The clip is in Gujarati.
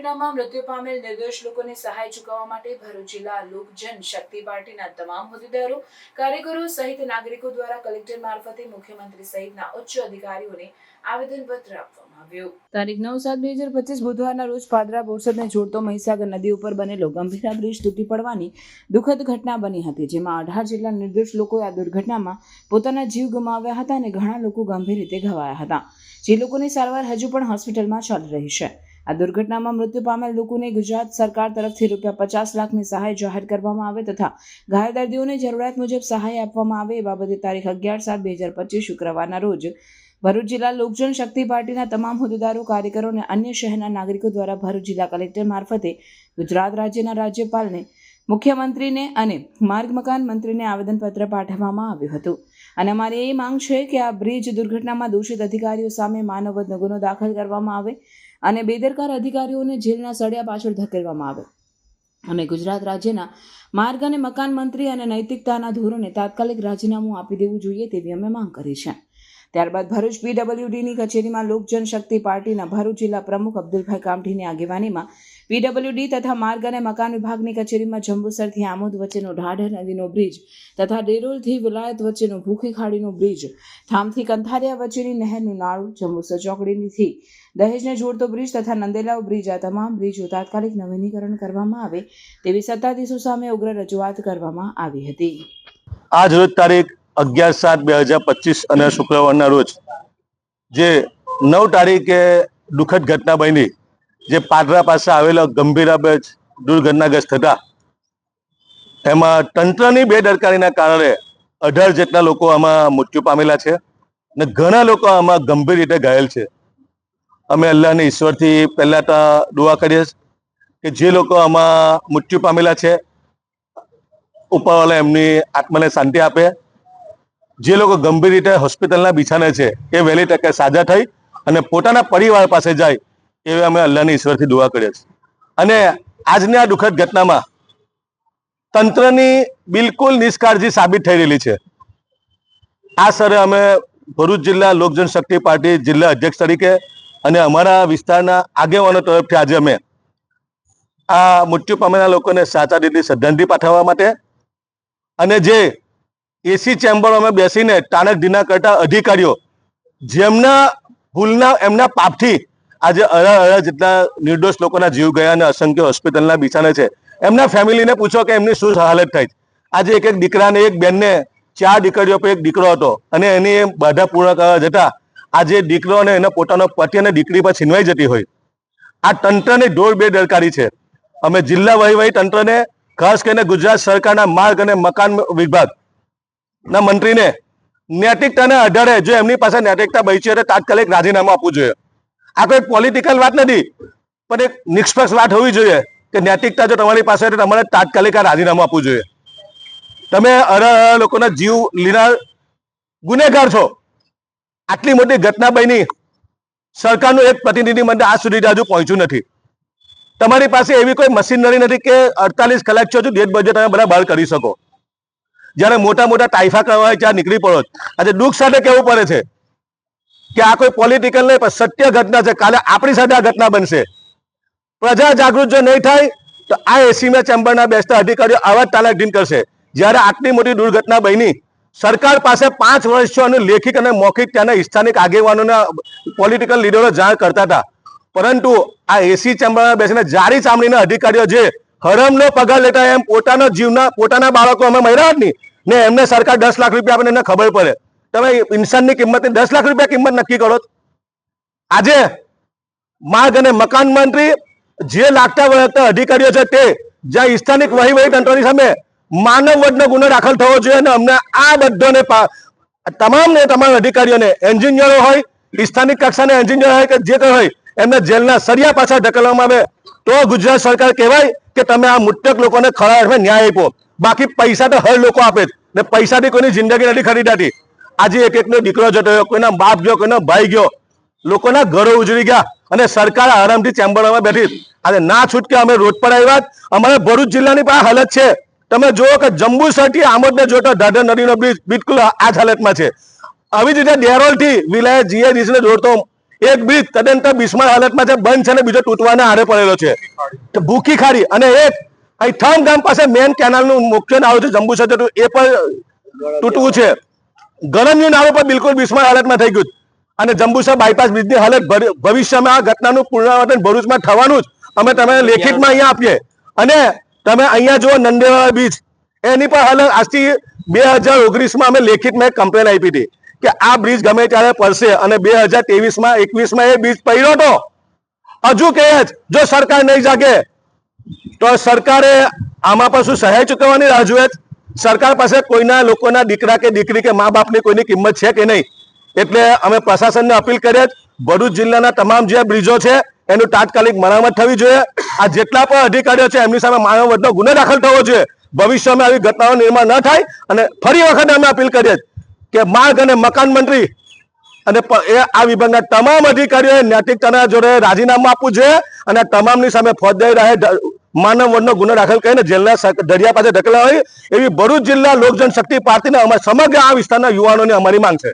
દુર્ઘટનામાં મૃત્યુ પામેલ નિર્દોષ લોકોને સહાય ચૂકવવા માટે ભરૂચ જિલ્લા લોક જનશક્તિ પાર્ટીના તમામ હોદ્દેદારો, કાર્યકરો સહિત નાગરિકો દ્વારા કલેક્ટર મારફતે મુખ્યમંત્રી સહિતના ઉચ્ચ અધિકારીઓને આવેદનપત્ર આપવામાં આવ્યું। તારીખ 9/7/2025 બુધવારના રોજ પાદરા બોરસદને જોડતો મહીસાગર નદી ઉપર બનેલો ગંભીરા બ્રિજ તૂટી પડવાની દુઃખદ ઘટના બની હતી, જેમાં 18 જેટલા નિર્દોષ લોકોએ આ દુર્ઘટનામાં પોતાના જીવ ગુમાવ્યા હતા અને ઘણા લોકો ગંભીર રીતે ઘવાયા હતા, જે લોકોની સારવાર હજુ પણ હોસ્પિટલમાં ચાલી રહી છે। આ દુર્ઘટનામાં મૃત્યુ પામેલ લોકોને ગુજરાત સરકાર તરફથી ₹50 લાખની સહાય જાહેર કરવામાં આવે તથા ઘાયલ દર્દીઓને જરૂરિયાત મુજબ સહાય આપવામાં આવે એ બાબતે તારીખ 11/7/2025 શુક્રવારના રોજ ભરૂચ જિલ્લા લોક જનશક્તિ પાર્ટીના તમામ હોદ્દેદારો, કાર્યકરો અને અન્ય શહેરના નાગરિકો દ્વારા ભરૂચ જિલ્લા કલેક્ટર મારફતે ગુજરાત રાજ્યના રાજ્યપાલને, મુખ્યમંત્રીને અને માર્ગ મકાન મંત્રીને આવેદનપત્ર પાઠવવામાં આવ્યું હતું અને અમારી એ માંગ છે કે આ બ્રિજ દુર્ઘટનામાં દોષિત અધિકારીઓ સામે માનવવધનો ગુનો દાખલ કરવામાં આવે અને બેદરકાર અધિકારીઓને જેલના સળિયા પાછળ ધકેલવામાં આવે અને ગુજરાત રાજ્યના માર્ગ અને મકાન મંત્રી અને નૈતિકતાના ધોરણે તાત્કાલિક રાજીનામું આપી દેવું જોઈએ તેવી અમે માંગ કરી છે। ત્યારબાદ ભરૂચ PWDની કચેરીમાં લોક જનશક્તિ પાર્ટીના ભરૂચ જિલ્લા પ્રમુખ અબ્દુલભાઈ કામઠીની આગેવાનીમાં PWD તથા માર્ગ અને મકાન વિભાગની કચેરીમાં જંબુસરથી આમોદ વચ્ચેનો ઢાઢર નદીનો બ્રિજ તથા ડેરોલથી વિલાયત વચ્ચેનો ભૂખી ખાડીનો બ્રિજ, થામથી કંથારિયા વચ્ચેની નહેરનું નાળું, જંબુસર ચોકડીથી દહેજને જોડતો બ્રિજ તથા નંદેલાવ બ્રિજ, આ તમામ બ્રિજો તાત્કાલિક નવીનીકરણ કરવામાં આવે તેવી સત્તાધીશો સામે ઉગ્ર રજૂઆત કરવામાં આવી હતી। આજ રોજ તારીખ 11/7/2025 અને શુક્રવારના રોજ જે 9 તારીખે દુઃખદ ઘટના બની, જે પાદરા પાસે આવેલો ગંભીરા બ્રિજ દુર્ઘટનાગ્રસ્ત થતા એમાં તંત્રની બેદરકારીના કારણે 18 જેટલા લોકો આમાં મૃત્યુ પામેલા છે અને ઘણા લોકો આમાં ગંભીર રીતે ઘાયલ છે। અમે અલ્લાહને ઈશ્વરથી પહેલા તો દુઆ કરીએ કે જે લોકો આમાં મૃત્યુ પામેલા છે ઉપરવાળા એમની આત્માને શાંતિ આપે, જે લોકો ગંભીર રીતે હોસ્પિટલના બિછાને છે એ વહેલી તકે સાજા થઈ અને પોતાના પરિવાર પાસે જાય એવી અમે અલ્લાહની ઈશ્વરથી દુઆ કરીએ છીએ। અને આજની આ દુઃખદ ઘટનામાં તંત્રની બિલકુલ નિષ્કાળજી સાબિત થઈ રહેલી છે। આ સરે અમે ભરૂચ જિલ્લા લોક જનશક્તિ પાર્ટી જિલ્લા અધ્યક્ષ તરીકે અને અમારા વિસ્તારના આગેવાનો તરફથી આજે અમે આ મૃત્યુ પામેલા લોકોને સાચા દિલથી શ્રદ્ધાંજલિ પાઠવવા માટે અને જે એસી ચેમ્બરોમાં બેસીને તાણક ઢીના કરતા અધિકારીઓ જેમના ભૂલના એમના પાપથી આજે 18 જેટલા નિર્દોષ લોકોના જીવ ગયા અને અસંખ્ય હોસ્પિટલના બિછાને છે, એમના ફેમિલીને પૂછો કે એમની શું હાલત થાય। આજે એક દીકરાને, એક બેનને 4 દીકરીઓ પર એક દીકરો હતો અને એની બાધા પૂર્ણ કરવા જતા આજે દીકરો અને એનો પોતાનો પતિ અને દીકરી પર છીનવાઈ જતી હોય, આ તંત્રની ઢોર બેદરકારી છે। અમે જિલ્લા વહીવટી તંત્રને, ખાસ કરીને ગુજરાત સરકારના માર્ગ અને મકાન વિભાગના મંત્રીને નૈતિકતાના આધારે જો એમની પાસે નૈતિકતા બચી હોય તો તાત્કાલિક રાજીનામું આપવું જોઈએ। આ કોઈ પોલિટિકલ વાત નથી, પણ એક નિષ્પક્ષ વાત હોવી જોઈએ કે નૈતિકતા જો તમારી પાસે હોય તો તમારે તાત્કાલિક આ રાજીનામું આપવું જોઈએ। તમે લોકોના જીવ લેનાર ગુનેગાર છો। આટલી મોટી ઘટના બની, સરકારનું એક પ્રતિનિધિ મંડળ આજ સુધી હજુ પહોંચ્યું નથી। તમારી પાસે એવી કોઈ મશીનરી નથી કે 48 કલાક છો ડેટ બજેટ તમે બધા બહાર કરી શકો। જ્યારે મોટા મોટા તાઇફા કરવા હોય ત્યાં નીકળી પડો। આજે દુઃખ સાથે કહેવું પડે છે કે આ કોઈ પોલિટિકલ નહીં પણ સત્ય ઘટના છે। કાલે આપણી સાથે આ ઘટના બનશે। પ્રજા જાગૃત જો નહીં થાય તો આ એસીમાં ચેમ્બરના બેસતા અધિકારીઓ આવા જ તાનાકઢીન કરશે। જ્યારે આટલી મોટી દુર્ઘટના બની, સરકાર પાસે 5 વર્ષ છે અને લેખિત અને મૌખિક ત્યાંના સ્થાનિક આગેવાનોના પોલિટિકલ લીડરો જાણ કરતા હતા, પરંતુ આ એસી ચેમ્બરમાં બેસીને જારી ચામડીના અધિકારીઓ જે હરામનો પગાર લેતા એમ પોતાના જીવના પોતાના બાળકો અમે મર્યા જ નહીં ને એમને સરકાર 10 લાખ રૂપિયા આપે, એમને ખબર પડે। તમે ઇન્સાનની કિંમતની 10 લાખ રૂપિયા કિંમત નક્કી કરો। આજે માર્ગ અને મકાન મંત્રી જે લાગતા વળગતા અધિકારીઓ છે તે જ્યાં સ્થાનિક વહીવટી તંત્રની સામે માનવવધનો ગુનો દાખલ થવો જોઈએ અને અમને આ બધાને તમામ અધિકારીઓને, એન્જિનિયરો હોય, સ્થાનિક કક્ષાના એન્જિનિયર હોય કે જે કંઈ હોય, એમને જેલના સળિયા પાછળ ધકેલવામાં આવે તો ગુજરાત સરકાર કહેવાય કે તમે આ મૃતક લોકોને ખરા અર્થમાં ન્યાય આપ્યો। બાકી પૈસા તો હર લોકો આપે જ ને પૈસાથી કોઈની જિંદગી નથી ખરીદાતી। આજે એક એકનો દીકરો જતો રહ્યો, કોઈના બાપ ગયો, કોઈનો ભાઈ ગયો, લોકોના ઘરો ઉજળી ગયા અને સરકાર આરામથી ચેમ્બરોમાં બેઠી। આજે ના છૂટકે અમે રોડ પર આવ્યા। અમારે ભરૂચ જિલ્લાની પણ હાલત છે। તમે જુઓ કે જંબુસરથી આમોદને જોતો ઢાઢર નદીનો બ્રિજ બિલકુલ આ જ હાલતમાં છે। આવી જ રીતે ડેરોલથી વિલાયત જીઆઈડીસીને જોડતો એક બ્રિજ તદ્દન બિસ્માર હાલતમાં છે, બંધ છે, અને બીજો તૂટવાના આરે પડેલો છે, ભૂખી ખાડી. અને એક અહીં થમ ગામ પાસે મેન કેનાલનું મુખ્ય નાળું છે જંબુસર જતું, એ પણ તૂટવું છે. ગરમનું નાળું પણ બિલકુલ બિસ્માર હાલતમાં થઈ ગયું. અને જંબુસર બાયપાસ બ્રિજની હાલત ભવિષ્યમાં આ ઘટનાનું પુનરાવર્તન ભરૂચમાં થવાનું જ અમે તમે લેખિતમાં અહીંયા આપીએ. અને તમે અહીંયા જુઓ નંદેવાડા બીચ, એની પણ હાલત આજથી 2019માં અમે લેખિતમાં એક કમ્પ્લેન આપી હતી કે આ બ્રિજ ગમે ત્યારે પડશે, અને 2023-21માં એ બ્રિજ પડ્યો હતો. હજુ કે જો સરકાર નહીં જાગે તો સરકારે આમાં પણ શું સહાય ચૂકવવાની રાહ જુએ? સરકાર પાસે કોઈના લોકોના દીકરા કે દીકરી કે મા બાપની કોઈની કિંમત છે કે નહીં? એટલે અમે પ્રશાસનને અપીલ કરીએ, ભરૂચ જિલ્લાના તમામ જે બ્રિજો છે એનું તાત્કાલિક મરામત થવી જોઈએ. આ જેટલા પણ અધિકારીઓ છે એમની સામે માનવ વધનો ગુનો દાખલ થવો જોઈએ. ભવિષ્યમાં આવી ઘટનાઓનું નિર્માણ ન થાય. અને ફરી વખત અમે અપીલ કરીએ કે માર્ગ અને મકાન મંત્રી અને આ વિભાગના તમામ અધિકારીઓએ નૈતિકતાના જોડે રાજીનામું આપવું જોઈએ, અને તમામની સામે ફોજદારી રાહે માનવ વધનો ગુનો દાખલ કરીને જેલના દરિયા પાસે ઢકલા હોય એવી ભરૂચ જિલ્લા લોક જનશક્તિ પાર્ટીના સમગ્ર આ વિસ્તારના યુવાનોની અમારી માંગ છે.